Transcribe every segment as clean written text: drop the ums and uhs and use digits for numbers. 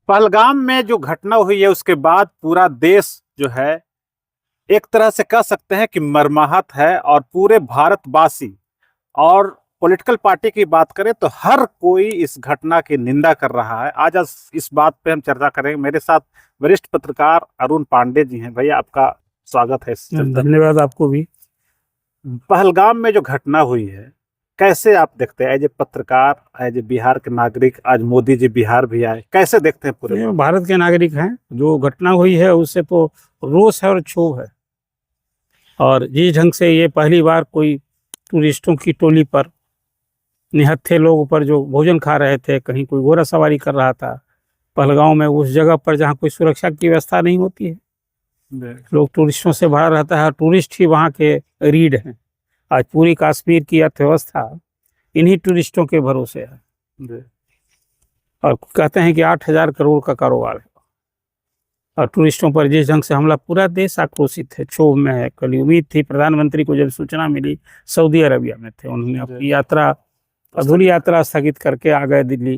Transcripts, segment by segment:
पहलगाम में जो घटना हुई है उसके बाद पूरा देश जो है एक तरह से कह सकते हैं कि मर्माहत है। और पूरे भारतवासी और पॉलिटिकल पार्टी की बात करें तो हर कोई इस घटना की निंदा कर रहा है। आज इस बात पे हम चर्चा करेंगे। मेरे साथ वरिष्ठ पत्रकार अरुण पांडे जी हैं। भैया, आपका स्वागत है इस चर्चा में। धन्यवाद आपको भी। पहलगाम में जो घटना हुई है, कैसे आप देखते हैं एज ए पत्रकार, एज ए बिहार के नागरिक? आज मोदी जी बिहार भी आए, कैसे देखते हैं पूरे ये मामले? भारत के नागरिक हैं। जो घटना हुई है उससे तो रोष है और क्षोभ है। और जिस ढंग से ये पहली बार कोई टूरिस्टों की टोली पर, निहत्थे लोग ऊपर जो भोजन खा रहे थे, कहीं कोई घोड़ा सवारी कर रहा था पहलगांव में, उस जगह पर जहाँ कोई सुरक्षा की व्यवस्था नहीं होती है, लोग टूरिस्टों से भरा रहता है। टूरिस्ट ही वहाँ के रीढ़ हैं। आज पूरी कश्मीर की अर्थव्यवस्था इन्हीं टूरिस्टों के भरोसे है। और कहते हैं कि 8,000 करोड़ का कारोबार है। और टूरिस्टों पर जिस ढंग से हमला, पूरा देश आक्रोशित है, क्षोभ में है। कल उम्मीद थी प्रधानमंत्री को, जब सूचना मिली, सऊदी अरबिया में थे, उन्होंने अपनी यात्रा, अधूरी यात्रा स्थगित करके आ गए दिल्ली।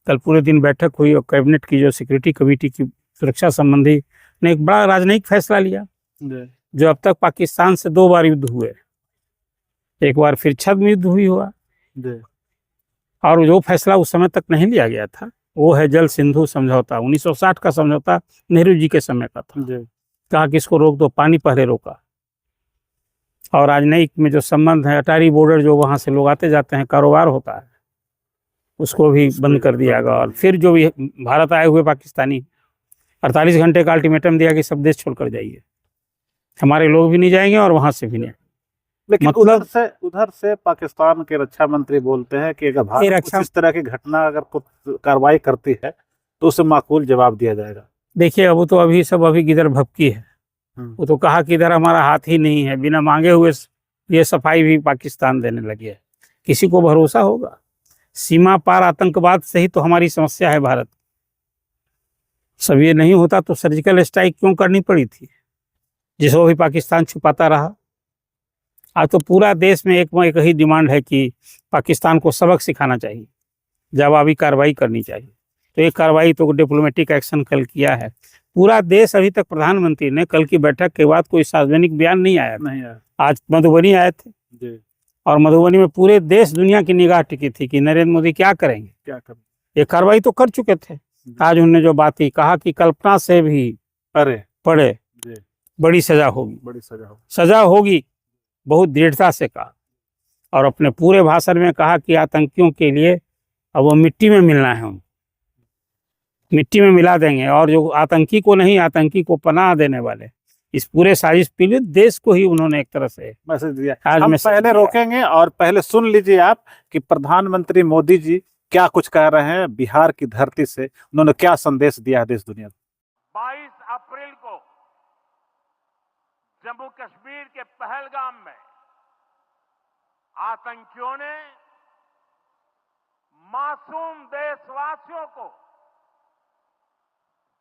कल पूरे दिन बैठक हुई और कैबिनेट की जो सिक्योरिटी कमेटी की सुरक्षा संबंधी ने एक बड़ा राजनयिक फैसला लिया। जो अब तक पाकिस्तान से 2 बार युद्ध हुए, एक बार फिर छद्म युद्ध हुई हुआ, और जो फैसला उस समय तक नहीं लिया गया था वो है जल सिंधु समझौता। 1960 का समझौता नेहरू जी के समय का था। कहा कि इसको रोक दो, पानी पहले रोका। और राजनयिक में जो संबंध है, अटारी बॉर्डर जो वहां से लोग आते जाते हैं, कारोबार होता है, उसको भी बंद कर दिया गया। और फिर जो भी भारत आए हुए पाकिस्तानी, 48 घंटे का अल्टीमेटम दिया कि सब देश छोड़कर जाइए, हमारे लोग भी नहीं जाएंगे और वहां से भी नहीं। लेकिन मतलब उधर से पाकिस्तान के रक्षा मंत्री बोलते हैं कि अगर भारत कुछ इस तरह की घटना अगर कुछ कार्रवाई करती है तो उसे माकूल जवाब दिया जाएगा। देखिए, अब तो अभी गिदर भभकी है। वो तो कहा कि इधर हमारा हाथ ही नहीं है, बिना मांगे हुए ये सफाई भी पाकिस्तान देने लगे है। किसी को भरोसा होगा? सीमा पार आतंकवाद से ही तो हमारी समस्या है भारत। सब ये नहीं होता तो सर्जिकल स्ट्राइक क्यों करनी पड़ी थी, जिसको भी पाकिस्तान छुपाता रहा। आज तो पूरा देश में एक ही डिमांड है कि पाकिस्तान को सबक सिखाना चाहिए, जवाबी कार्रवाई करनी चाहिए। तो ये कार्रवाई तो डिप्लोमेटिक एक्शन कल किया है पूरा देश। अभी तक प्रधानमंत्री ने कल की बैठक के बाद कोई सार्वजनिक बयान नहीं आया। आज मधुबनी आए थे और मधुबनी में पूरे देश दुनिया की निगाह टिकी थी कि नरेंद्र मोदी क्या करेंगे। ये कार्रवाई तो कर चुके थे। आज उन्होंने जो बात ही कहा कि कल्पना से भी पड़े बड़ी सजा होगी, सजा होगी, बहुत दृढ़ता से कहा। और अपने पूरे भाषण में कहा कि आतंकियों के लिए अब वो मिट्टी में मिलना है, उनको मिट्टी में मिला देंगे। और जो आतंकी को नहीं, आतंकी को पनाह देने वाले, इस पूरे साजिश पीड़ित देश को ही उन्होंने एक तरह से मैसेज दिया। हम पहले रोकेंगे और पहले सुन लीजिए आप कि प्रधानमंत्री मोदी जी क्या कुछ कह रहे हैं। बिहार की धरती से उन्होंने क्या संदेश दिया है देश दुनिया को। 22 अप्रैल को जम्मू कश्मीर के पहलगाम में आतंकियों ने मासूम देशवासियों को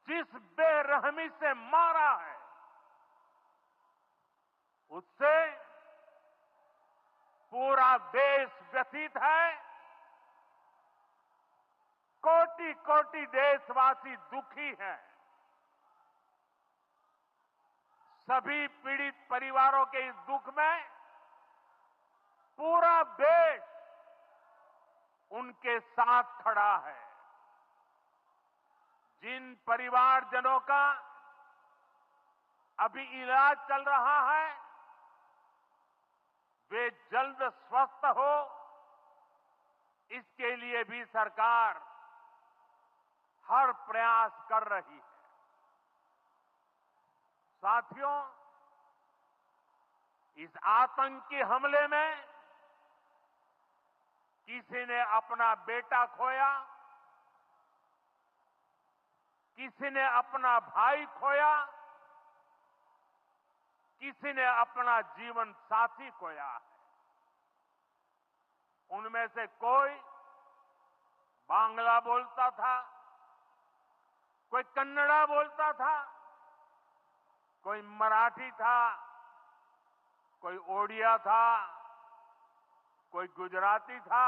जिस बेरहमी से मारा है, उससे पूरा देश व्यथित है। कोटि कोटि देशवासी दुखी हैं। सभी पीड़ित परिवारों के इस दुख में पूरा देश उनके साथ खड़ा है। जिन परिवारजनों का अभी इलाज चल रहा है, वे जल्द स्वस्थ हो, इसके लिए भी सरकार हर प्रयास कर रही है। साथियों, इस आतंकी हमले में किसी ने अपना बेटा खोया, किसी ने अपना भाई खोया, किसी ने अपना जीवन साथी खोया है। उनमें से कोई बांग्ला बोलता था, कोई कन्नड़ा बोलता था, कोई मराठी था, कोई ओडिया था, कोई गुजराती था,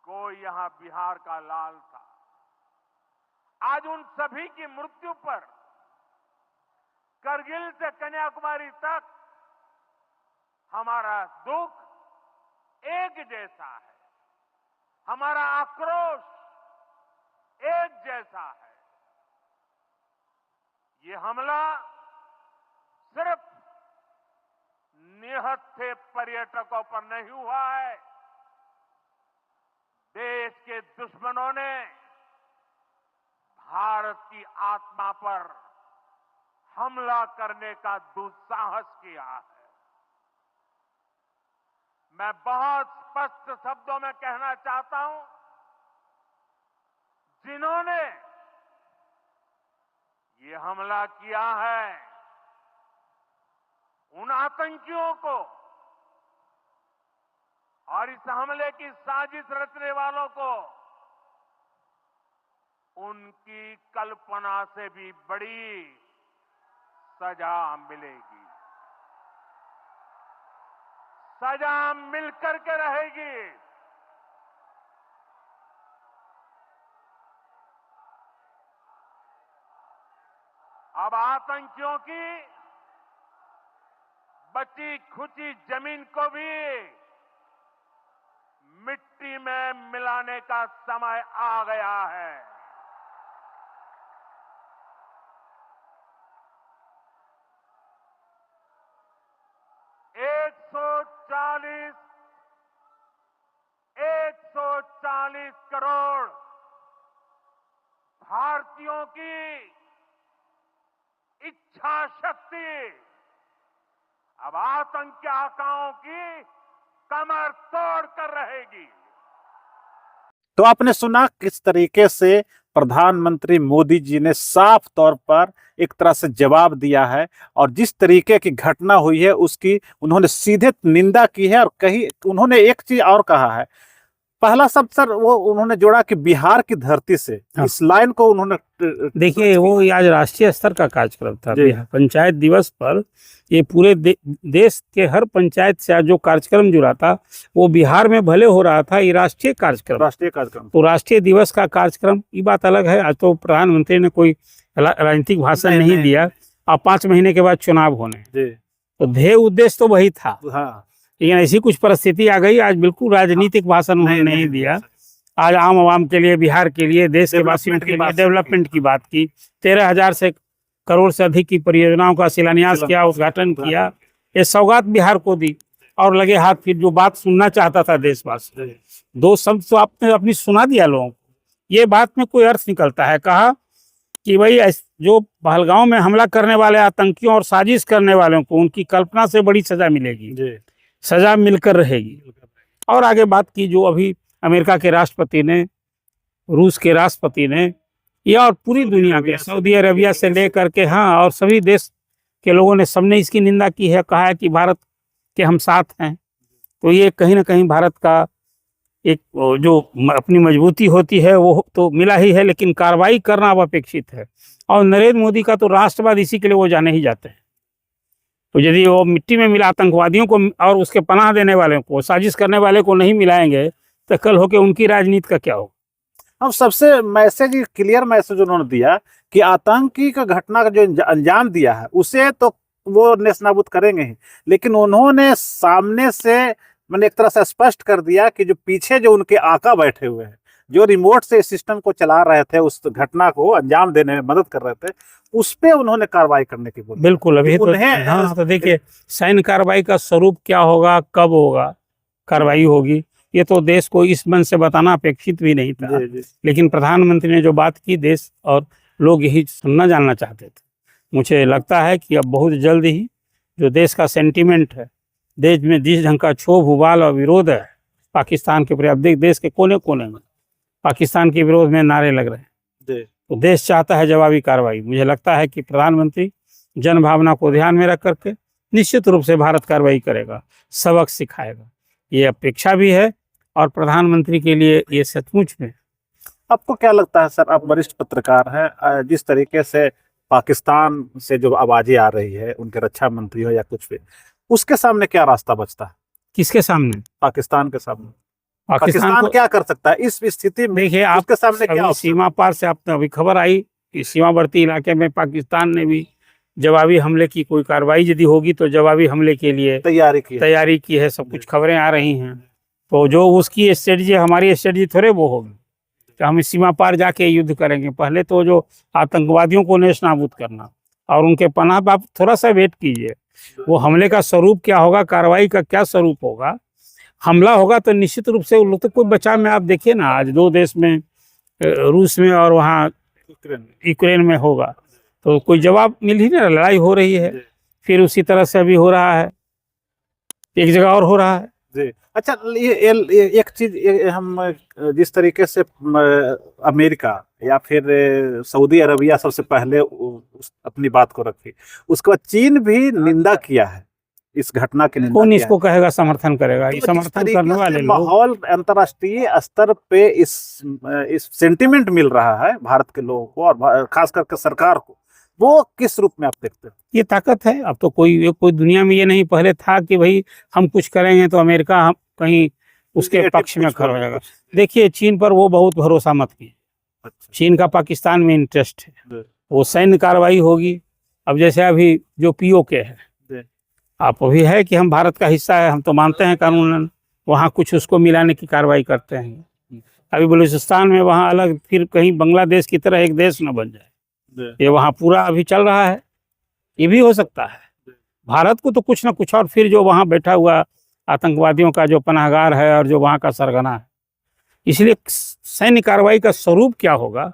कोई यहां बिहार का लाल था। आज उन सभी की मृत्यु पर करगिल से कन्याकुमारी तक हमारा दुख एक जैसा है, हमारा आक्रोश एक जैसा है। ये हमला सिर्फ निहत्थे पर्यटकों पर नहीं हुआ है, देश के दुश्मनों ने भारत की आत्मा पर हमला करने का दुस्साहस किया है। मैं बहुत स्पष्ट शब्दों में कहना चाहता हूं, जिन्होंने ये हमला किया है, उन आतंकियों को और इस हमले की साजिश रचने वालों को उनकी कल्पना से भी बड़ी सजा मिलेगी, सजा मिलकर के रहेगी। अब आतंकियों की बची खुची जमीन को भी मिट्टी में मिलाने का समय आ गया है। एक सौ चालीस करोड़ भारतीयों की इच्छा शक्ति अब आतंकी आकाओं की कमर तोड़ कर रहेगी। तो आपने सुना किस तरीके से प्रधानमंत्री मोदी जी ने साफ तौर पर एक तरह से जवाब दिया है, और जिस तरीके की घटना हुई है उसकी उन्होंने सीधे निंदा की है। और कहीं उन्होंने एक चीज और कहा है, पहला शब्द सर वो उन्होंने जोड़ा कि बिहार की धरती से, हाँ। इस लाइन को उन्होंने देखिए, वो आज राष्ट्रीय स्तर का कार्यक्रम था। जी। पंचायत दिवस पर ये पूरे देश के हर पंचायत से आज जो कार्यक्रम जुड़ा था वो बिहार में भले हो रहा था, ये राष्ट्रीय कार्यक्रम। तो राष्ट्रीय दिवस का कार्यक्रम, ये बात अलग है। आज तो प्रधानमंत्री ने कोई राजनीतिक भाषण नहीं दिया, अब 5 महीने के बाद चुनाव होने, तो ध्येय उद्देश्य तो वही था। हाँ। लेकिन ऐसी कुछ परिस्थिति आ गई, आज बिल्कुल राजनीतिक भाषण उन्होंने नहीं दिया। आज आम आवाम के लिए, बिहार के लिए, देश के वासियों के लिए डेवलपमेंट की बात की। 13,000 करोड़ से अधिक की परियोजनाओं का शिलान्यास किया, उद्घाटन किया। ये सौगात बिहार को दी और लगे हाथ। फिर जो बात सुनना चाहता था देशवासी, 2 शब्द तो आपने अपनी सुना दिया लोगों को। ये बात में कोई अर्थ निकलता है। कहा कि भाई जो पहलगांव में हमला करने वाले आतंकियों और साजिश करने वालों को उनकी कल्पना से बड़ी सजा मिलेगी, सजा मिलकर रहेगी। और आगे बात की, जो अभी अमेरिका के राष्ट्रपति ने, रूस के राष्ट्रपति ने, या और पूरी दुनिया के, सऊदी अरबिया से लेकर के, हाँ, और सभी देश के लोगों ने, सबने इसकी निंदा की है। कहा है कि भारत के हम साथ हैं। तो ये कहीं ना कहीं भारत का एक जो अपनी मजबूती होती है वो तो मिला ही है, लेकिन कार्रवाई करना अब अपेक्षित है। और नरेंद्र मोदी का तो राष्ट्रवाद इसी के लिए वो जाने ही जाते हैं। तो यदि वो मिट्टी में मिला आतंकवादियों को और उसके पनाह देने वाले को, साजिश करने वाले को नहीं मिलाएंगे, तो कल होके उनकी राजनीति का क्या होगा। अब सबसे मैसेज, क्लियर मैसेज उन्होंने दिया कि आतंकी का घटना का जो अंजाम दिया है उसे तो वो नेस्तनाबूद करेंगे ही, लेकिन उन्होंने सामने से मैंने एक तरह से स्पष्ट कर दिया कि जो पीछे जो उनके आका बैठे हुए हैं, जो रिमोट से सिस्टम को चला रहे थे, उस घटना को अंजाम देने में मदद कर रहे थे, उस पे उन्होंने कार्रवाई करने की बोली। बिल्कुल। अभी तो उन्हें हाँ, तो देखिए सैन्य कार्रवाई का स्वरूप क्या होगा, कब होगा कार्रवाई होगी, ये तो देश को इस मन से बताना अपेक्षित भी नहीं था। लेकिन प्रधानमंत्री ने जो बात की, देश और लोग यही सुनना जानना चाहते थे। मुझे लगता है कि अब बहुत जल्द ही जो देश का सेंटीमेंट है, देश में जिस ढंग का क्षोभ, उबाल और विरोध है पाकिस्तान के प्रति, देश के कोने कोने में पाकिस्तान के विरोध में नारे लग रहे हैं, तो देश चाहता है जवाबी कार्रवाई। मुझे लगता है कि प्रधानमंत्री जन भावना को ध्यान में रख करके निश्चित रूप से भारत कार्रवाई करेगा, सबक सिखाएगा, ये अपेक्षा भी है। और प्रधानमंत्री के लिए ये सचमुच में। आपको क्या लगता है सर, आप वरिष्ठ पत्रकार हैं, जिस तरीके से पाकिस्तान से जो आवाजें आ रही है, उनके रक्षा मंत्री हो या कुछ भी, उसके सामने क्या रास्ता बचता है? किसके सामने? पाकिस्तान के सामने। पाकिस्तान को क्या कर सकता है इस स्थिति में? देखिए, आप उसके सामने क्या अभी option? सीमा पार से आप अभी खबर आई कि सीमावर्ती इलाके में पाकिस्तान ने भी जवाबी हमले की, कोई कार्रवाई यदि होगी तो जवाबी हमले के लिए तैयारी की है, सब कुछ खबरें आ रही हैं। तो जो उसकी स्ट्रेटजी, हमारी स्ट्रेटजी थोड़े वो होगी कि हम सीमा पार जाके युद्ध करेंगे। पहले तो जो आतंकवादियों को नेस्तनाबूद करना और उनके पनाह पर आप थोड़ा सा वेट कीजिए, वो हमले का स्वरूप क्या होगा, कार्रवाई का क्या स्वरूप होगा। हमला होगा तो निश्चित रूप से उन लोग तो कोई बचाव में, आप देखिए ना आज दो देश में, रूस में और वहाँ यूक्रेन में होगा तो कोई जवाब मिल ही नहीं, लड़ाई हो रही है। फिर उसी तरह से अभी हो रहा है, एक जगह और हो रहा है। जी। अच्छा, ये एक चीज हम जिस तरीके से अमेरिका या फिर सऊदी अरबिया सबसे पहले अपनी बात को रखी, उसके बाद चीन भी निंदा किया है, इस घटना की निंदा कौन किया इसको कहेगा समर्थन करेगा? है। ये तो जिस समर्थन तरीके करने से वाले लोग, माहौल अंतर्राष्ट्रीय स्तर पे इस सेंटिमेंट मिल रहा है भारत के लोगों को और खास करके सरकार को, वो किस रूप में आप देखते हैं? ये ताकत है। अब तो कोई दुनिया में ये नहीं पहले था कि भाई हम कुछ करेंगे तो अमेरिका हम कहीं उसके पक्ष में खड़ा हो जाएगा। देखिए, चीन पर वो बहुत भरोसा मत कीजिए। अच्छा। चीन का पाकिस्तान में इंटरेस्ट है, जी। वो सैन्य कार्रवाई होगी। अब जैसे अभी जो पीओके है, जी। आप अभी है कि हम भारत का हिस्सा है, हम तो मानते हैं कानूनन, वहाँ कुछ उसको मिलाने की कार्रवाई करते हैं। अभी बलूचिस्तान में वहाँ अलग, फिर कहीं बांग्लादेश की तरह एक देश न बन जाए, ये वहाँ पूरा अभी चल रहा है, ये भी हो सकता है। भारत को तो कुछ ना कुछ, और फिर जो वहाँ बैठा हुआ आतंकवादियों का जो पनाहगार है और जो वहाँ का सरगना है, इसलिए सैन्य कार्रवाई का स्वरूप क्या होगा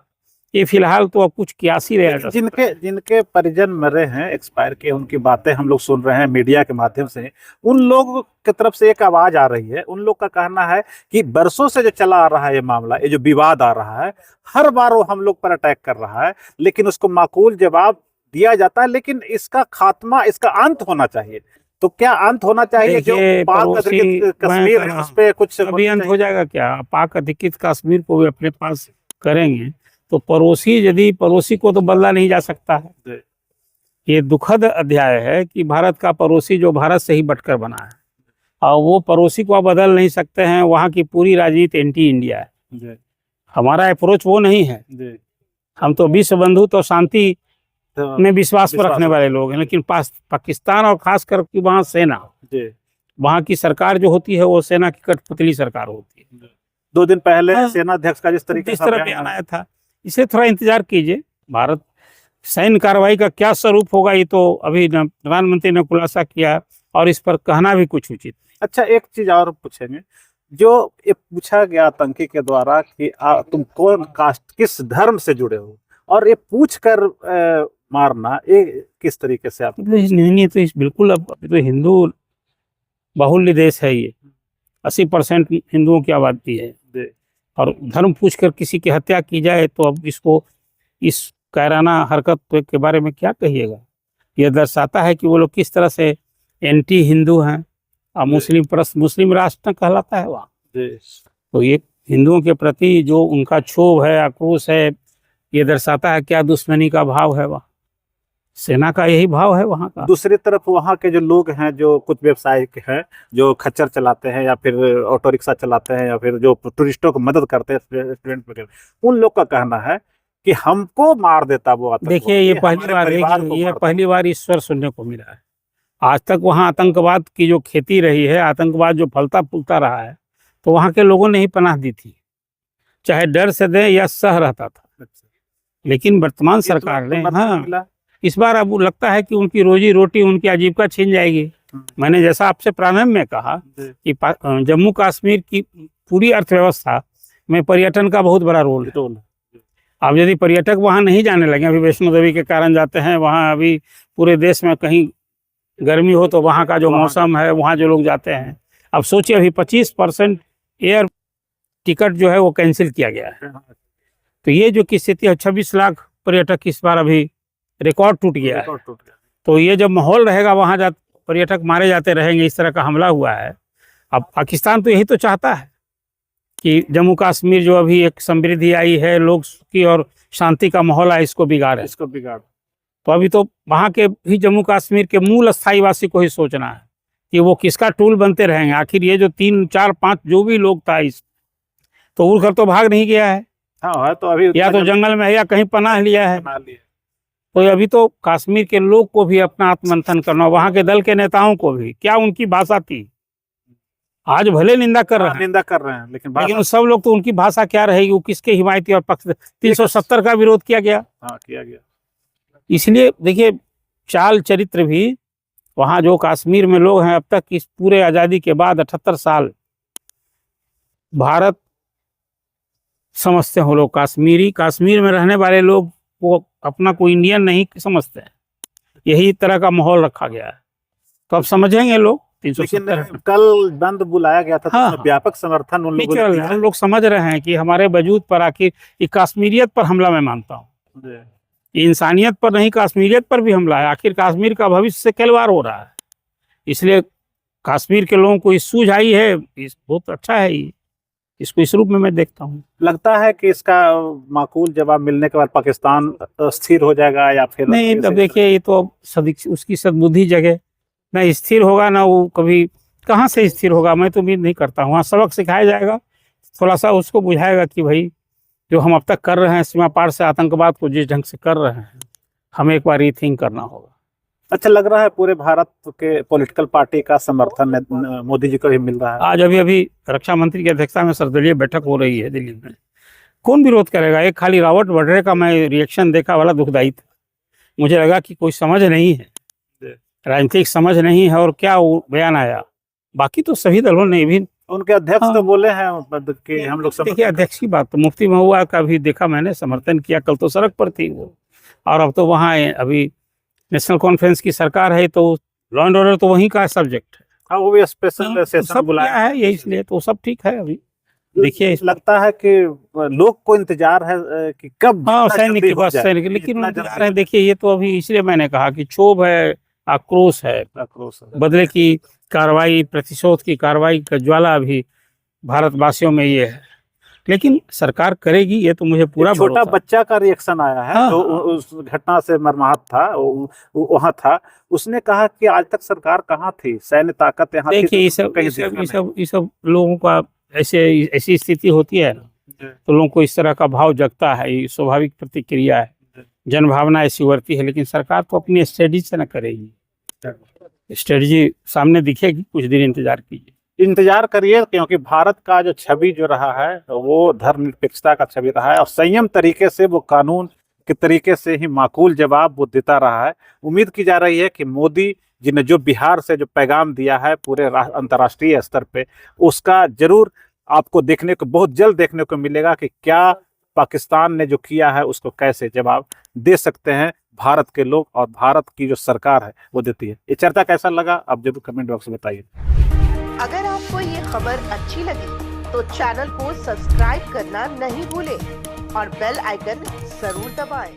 ये फिलहाल तो अब कुछ कियास ही रहा। जिनके परिजन मरे हैं, एक्सपायर के, उनकी बातें हम लोग सुन रहे हैं मीडिया के माध्यम से, उन लोगों की तरफ से एक आवाज आ रही है। उन लोग का कहना है कि बरसों से जो चला आ रहा है ये मामला, ये जो विवाद आ रहा है, हर बार वो हम लोग पर अटैक कर रहा है, लेकिन उसको माकूल जवाब दिया जाता है, लेकिन इसका खात्मा, इसका अंत होना चाहिए। तो क्या अंत होना चाहिए? जो पाक अधिकृत कश्मीर है उस पे कुछ अभी अंत हो जाएगा क्या? पाक अधिकृत कश्मीर को भी अपने पास करेंगे तो यदि पड़ोसी को तो बदला नहीं जा सकता है। ये दुखद अध्याय है कि भारत का पड़ोसी जो भारत से ही बटकर बना है, और वो पड़ोसी को आप बदल नहीं सकते हैं। वहाँ की पूरी राजनीति एंटी इंडिया है। हमारा अप्रोच वो नहीं है। हम तो विश्व बंधु तो शांति में विश्वास पर रखने वाले लोग हैं, लेकिन पाकिस्तान और खास करके वहाँ सेना, वहाँ की सरकार जो होती है वो सेना की कठपुतली सरकार होती है। 2 दिन पहले सेना अध्यक्ष का जिस तरीके से बयान आया था, इसे थोड़ा इंतजार कीजिए। भारत सैन्य कार्रवाई का क्या स्वरूप होगा ये तो अभी प्रधानमंत्री ने खुलासा किया, और इस पर कहना भी कुछ उचित। अच्छा, एक चीज और पूछेंगे, जो ये पूछा गया आतंकी के द्वारा कि तुम कौन कास्ट, किस धर्म से जुड़े हो, और ये पूछ कर मारना, ये किस तरीके से आप? नहीं, तो इस बिल्कुल, अब तो हिंदू बाहुल्य देश है ये, 80% हिंदुओं की आबादी है, और धर्म पूछकर किसी की हत्या की जाए तो अब इसको, इस कायराना हरकत के बारे में क्या कहिएगा? यह दर्शाता है कि वो लोग किस तरह से एंटी हिंदू हैं, और मुस्लिम राष्ट्र कहलाता है वहाँ। तो ये हिंदुओं के प्रति जो उनका क्षोभ है, आक्रोश है, ये दर्शाता है क्या दुश्मनी का भाव है वहाँ। सेना का यही भाव है वहाँ का। दूसरी तरफ वहाँ के जो लोग हैं, जो कुछ व्यवसायिक हैं, जो खच्चर चलाते हैं या फिर ऑटो रिक्शा चलाते हैं या फिर जो टूरिस्टों को मदद करते हैं, रेस्टोरेंट वगैरह, उन लोग का कहना है कि हमको मार देता वो आतंकवादी। देखिए, ये पहली बार ईश्वर सुनने को मिला है। आज तक वहाँ आतंकवाद की जो खेती रही है, आतंकवाद जो फलता फूलता रहा है, तो वहाँ के लोगों ने ही पनाह दी थी, चाहे डर से दे या सह रहता था। लेकिन वर्तमान सरकार ने, हाँ, इस बार अब लगता है कि उनकी रोजी रोटी, उनकी आजीविका छीन जाएगी। मैंने जैसा आपसे प्रारंभ में कहा कि जम्मू कश्मीर की पूरी अर्थव्यवस्था में पर्यटन का बहुत बड़ा रोल है। अब यदि पर्यटक वहाँ नहीं जाने लगे, अभी वैष्णो देवी के कारण जाते हैं वहाँ, अभी पूरे देश में कहीं गर्मी हो तो वहाँ का जो मौसम है, वहाँ जो लोग जाते हैं, अब सोचिए अभी 25% एयर टिकट जो है वो कैंसिल किया गया है। तो ये जो की स्थिति है, 26 लाख पर्यटक इस बार अभी रिकॉर्ड टूट गया है। तो ये जब माहौल रहेगा, वहाँ पर्यटक मारे जाते रहेंगे, इस तरह का हमला हुआ है। अब पाकिस्तान तो यही तो चाहता है कि जम्मू कश्मीर जो अभी एक समृद्धि आई है, लोग की और शांति का माहौल है, इसको बिगाड़े। तो अभी तो वहाँ के भी जम्मू कश्मीर के मूल स्थायी वासी को ही सोचना है कि वो किसका टूल बनते रहेंगे। आखिर ये जो 3, 4, 5 जो भी लोग था इस, तो उड़कर तो भाग नहीं गया है, हाँ है तो अभी या तो जंगल में है या कहीं पनाह लिया है। बना लिए। तो अभी तो कश्मीर के लोग को भी अपना आत्ममंथन करना, वहां के दल के नेताओं को भी, क्या उनकी भाषा थी। आज भले निंदा कर रहे हैं, निंदा कर रहे हैं, लेकिन लेकिन सब लोग तो उनकी भाषा क्या रहेगी, वो किसके हिमायती और पक्ष। 370 का विरोध किया गया। हाँ किया गया। इसलिए देखिए चाल चरित्र भी वहां जो कश्मीर में लोग हैं अब तक इस पूरे आजादी के बाद 78 साल भारत समझते हो लोग। कश्मीर में रहने वाले लोग वो अपना कोई इंडियन नहीं समझते हैं। यही तरह का माहौल रखा गया है, तो अब समझेंगे लोग। लेकिन 370 कल बंद बुलाया गया था, तो हाँ, उसमें व्यापक समर्थन उन लोगों ने दिया। हम लोग समझ रहे हैं कि हमारे वजूद पर आखिर ये कश्मीरियत पर हमला मैं मानता हूँ, जी। इंसानियत पर नहीं कश्मीरियत पर भी हमला है। आखिर कश्मीर का भविष्य से खिलवाड़ हो रहा है, इसलिए कश्मीर के लोगों को इस सूझ आई है, इस बहुत अच्छा है ये, इसको इस रूप में मैं देखता हूँ। लगता है कि इसका माकूल जवाब मिलने के बाद पाकिस्तान स्थिर हो जाएगा या फिर नहीं, अब देखिए ये तो उसकी सद्बुद्धि जगह ना स्थिर होगा, ना वो कभी कहाँ से स्थिर होगा, मैं तो उम्मीद नहीं करता हूँ। वहाँ सबक सिखाया जाएगा, थोड़ा सा उसको बुझाएगा कि भाई जो हम अब तक कर रहे हैं सीमा पार से आतंकवाद को जिस ढंग से कर रहे हैं, हमें एक बार रीथिंक करना होगा। अच्छा लग रहा है पूरे भारत के पॉलिटिकल पार्टी का समर्थन मोदी जी को भी मिल रहा है। आज अभी रक्षा मंत्री की अध्यक्षता में सर्वदलीय बैठक हो रही है दिल्ली में, कौन विरोध करेगा। एक खाली रॉबर्ट वड्रे का मैं रिएक्शन देखा, वाला दुखदायी था। मुझे लगा कि कोई समझ नहीं है, राजनीतिक समझ नहीं है, और क्या वो बयान आया। बाकी तो सभी दलों ने भी, उनके अध्यक्ष हाँ, तो बोले हैं कि हम लोग देखिए अध्यक्ष की बात तो मुफ्ती महुआ का भी देखा मैंने, समर्थन किया। कल तो सड़क पर थी वो, और अब तो वहाँ अभी नेशनल कॉन्फ्रेंस की सरकार है, तो लॉ एंड ऑर्डर तो वहीं का सब्जेक्ट है। हाँ वो भी स्पेशल सेशन सब बुलाया है ये, इसलिए तो सब ठीक है। अभी देखिए लगता है कि लोग को इंतजार है कि कब सैनिक की बस सैनिक, लेकिन इंतजार है। देखिए ये तो अभी इसलिए मैंने कहा कि क्षोभ है, आक्रोश है, बदले की कार्रवाई, प्रतिशोध की कार्रवाई का ज्वाला अभी भारतवासियों में ये है, लेकिन सरकार करेगी, ये तो मुझे पूरा छोटा बच्चा का रिएक्शन आया है। हाँ, तो उस घटना से मर्माहत था, वहां था, उसने कहा कि आज तक सरकार कहाँ थी, सैन्य ताकत यहाँ थी। देखिए ये सब लोगों का ऐसी स्थिति होती है ना, तो लोगों को इस तरह का भाव जगता है, ये स्वाभाविक प्रतिक्रिया है, जन भावना ऐसी उभरती है। लेकिन सरकार तो अपनी स्ट्रेटजी से न करेगी, स्ट्रेटजी सामने दिखेगी, कुछ दिन इंतजार कीजिए। इंतजार करिए, क्योंकि भारत का जो छवि जो रहा है वो धर्मनिरपेक्षता का छवि रहा है, और संयम तरीके से वो कानून के तरीके से ही माकूल जवाब वो देता रहा है। उम्मीद की जा रही है कि मोदी जी ने जो बिहार से जो पैगाम दिया है पूरे अंतर्राष्ट्रीय स्तर पे, उसका जरूर आपको देखने को बहुत जल्द देखने को मिलेगा कि क्या पाकिस्तान ने जो किया है उसको कैसे जवाब दे सकते हैं भारत के लोग, और भारत की जो सरकार है वो देती है। ये चर्चा कैसा लगा आप जरूर कमेंट बॉक्स में बताइए। अगर आपको ये खबर अच्छी लगी तो चैनल को सब्सक्राइब करना नहीं भूलें और बेल आइकन जरूर दबाएं।